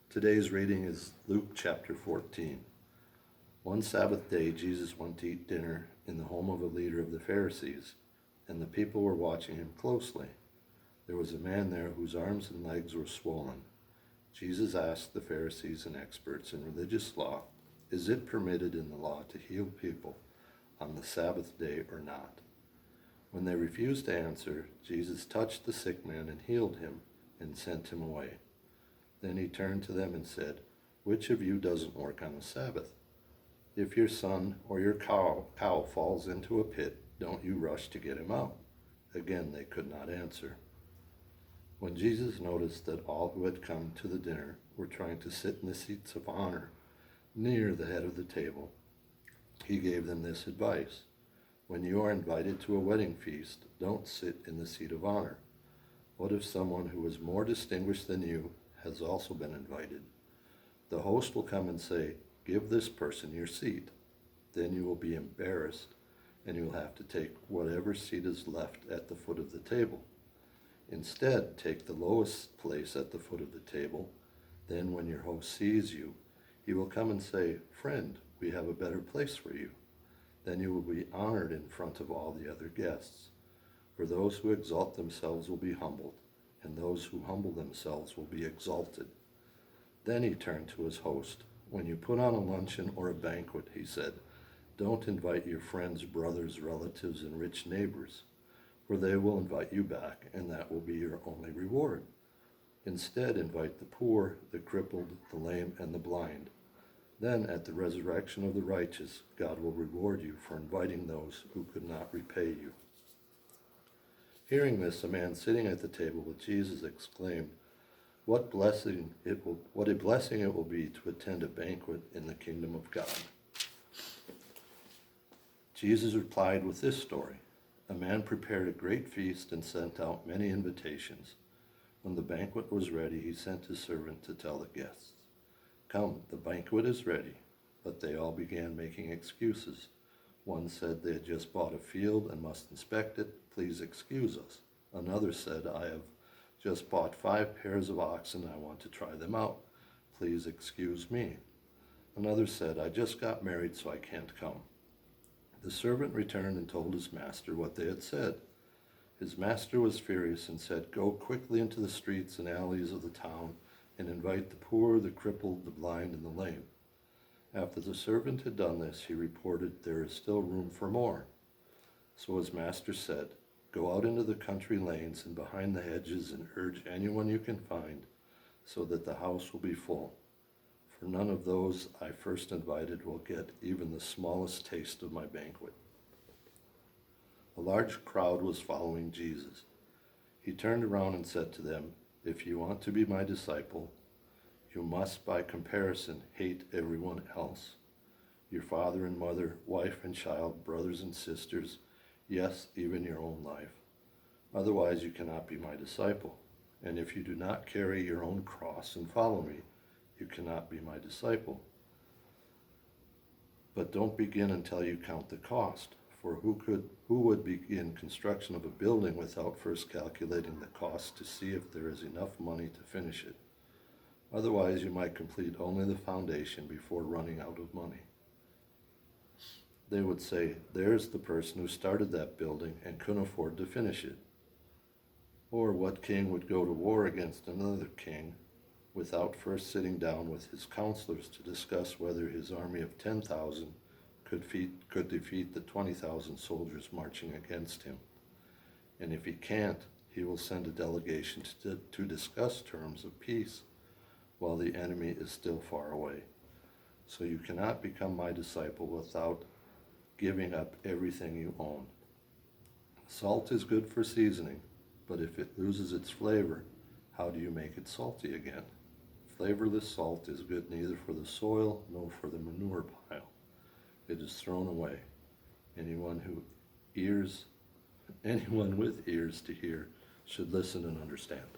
Today's reading is Luke chapter 14. One Sabbath day, Jesus went to eat dinner in the home of a leader of the Pharisees, and the people were watching him closely. There was a man there whose arms and legs were swollen. Jesus asked the Pharisees and experts in religious law, "Is it permitted in the law to heal people on the Sabbath day or not?" When they refused to answer, Jesus touched the sick man and healed him and sent him away. Then he turned to them and said, "Which of you doesn't work on the Sabbath? If your son or your cow falls into a pit, don't you rush to get him out?" Again, they could not answer. When Jesus noticed that all who had come to the dinner were trying to sit in the seats of honor near the head of the table, he gave them this advice. When you are invited to a wedding feast, don't sit in the seat of honor. What if someone who is more distinguished than you has also been invited? The host will come and say, "Give this person your seat." Then you will be embarrassed, and you will have to take whatever seat is left at the foot of the table. Instead, take the lowest place at the foot of the table. Then when your host sees you, he will come and say, "Friend, we have a better place for you." Then you will be honored in front of all the other guests. For those who exalt themselves will be humbled, and those who humble themselves will be exalted. Then he turned to his host. "When you put on a luncheon or a banquet," he said, "don't invite your friends, brothers, relatives, and rich neighbors, for they will invite you back, and that will be your only reward. Instead, invite the poor, the crippled, the lame, and the blind. Then, at the resurrection of the righteous, God will reward you for inviting those who could not repay you." Hearing this, a man sitting at the table with Jesus exclaimed, What a blessing it will be to attend a banquet in the kingdom of God." Jesus replied with this story. A man prepared a great feast and sent out many invitations. When the banquet was ready, he sent his servant to tell the guests, "Come, the banquet is ready." But they all began making excuses. One said they had just bought a field and must inspect it. "Please excuse us." Another said, "I have just bought 5 pairs of oxen and I want to try them out. Please excuse me." Another said, "I just got married, so I can't come." The servant returned and told his master what they had said. His master was furious and said, "Go quickly into the streets and alleys of the town and invite the poor, the crippled, the blind, and the lame." After the servant had done this, he reported, "There is still room for more." So his master said, "Go out into the country lanes and behind the hedges and urge anyone you can find, so that the house will be full. For none of those I first invited will get even the smallest taste of my banquet." A large crowd was following Jesus. He turned around and said to them, "If you want to be my disciple, you must by comparison hate everyone else. Your father and mother, wife and child, brothers and sisters, yes, even your own life. Otherwise you cannot be my disciple. And if you do not carry your own cross and follow me, you cannot be my disciple. But don't begin until you count the cost. For who would begin construction of a building without first calculating the cost to see if there is enough money to finish it? Otherwise, you might complete only the foundation before running out of money." They would say, "There's the person who started that building and couldn't afford to finish it." Or what king would go to war against another king without first sitting down with his counselors to discuss whether his army of 10,000 could defeat the 20,000 soldiers marching against him? And if he can't, he will send a delegation to discuss terms of peace while the enemy is still far away. So you cannot become my disciple without giving up everything you own. Salt is good for seasoning, but if it loses its flavor, how do you make it salty again? Flavorless salt is good neither for the soil nor for the manure pile. It is thrown away. Anyone with ears to hear should listen and understand.